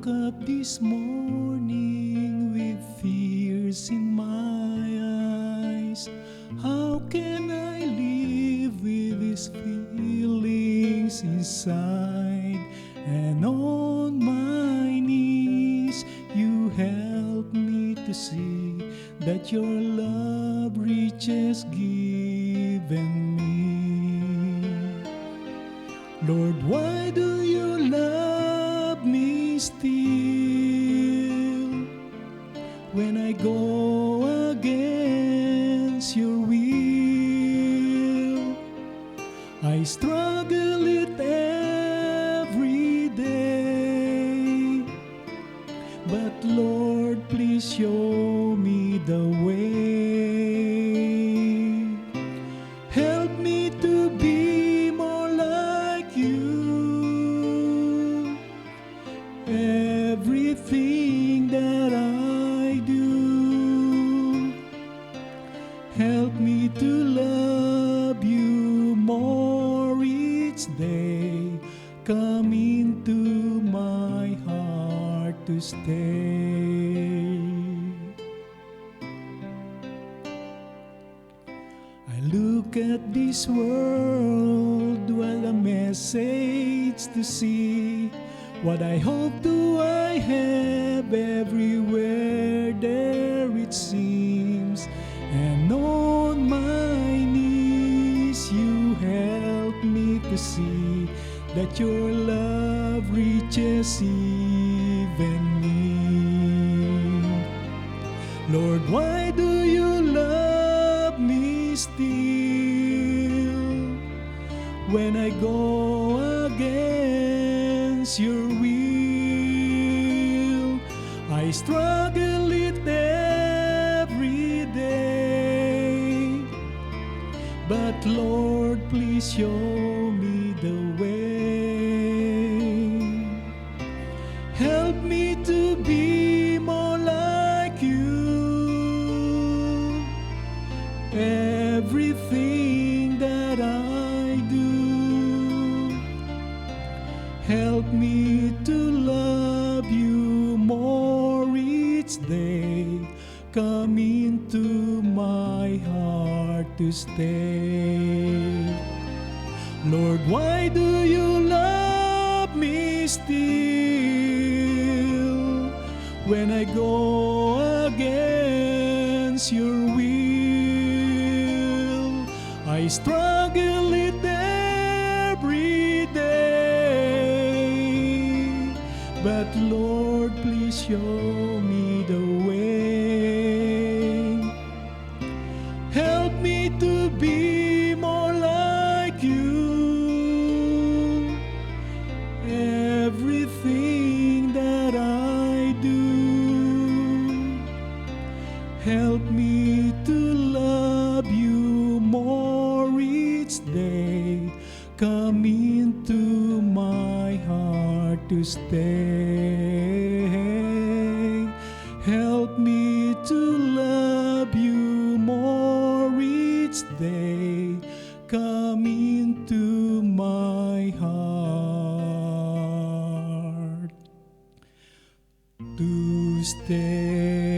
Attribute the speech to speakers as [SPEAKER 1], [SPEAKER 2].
[SPEAKER 1] woke up this morning with tears in my eyes. How can I live with these feelings inside? And on my knees, you help me to see that your love reaches given me. Lord, why do you love me still when I go against your will? I struggle it every day, but Lord, please show me the way. Help me to be more like you. Everything that I do, help me to love you more each day. Come into my heart to stay. I look at this world while a message to see. What I hope do I have everywhere there it seems. And on my knees you help me to see that your love reaches even me. Lord, why do you love me still when I go against your will? I struggle it every day, but Lord, please show me the way. Help me to be more like you. Everything that I do, help me to love you more each day. Come into my heart to stay. Lord, why do you love me still when I go against your will? I struggle it every day, but Lord, please show me the way. Help me to be more like you. Everything that I do, help me to love you more each day. Come into my heart to stay. Help me to love you more each day. Come into my heart to stay.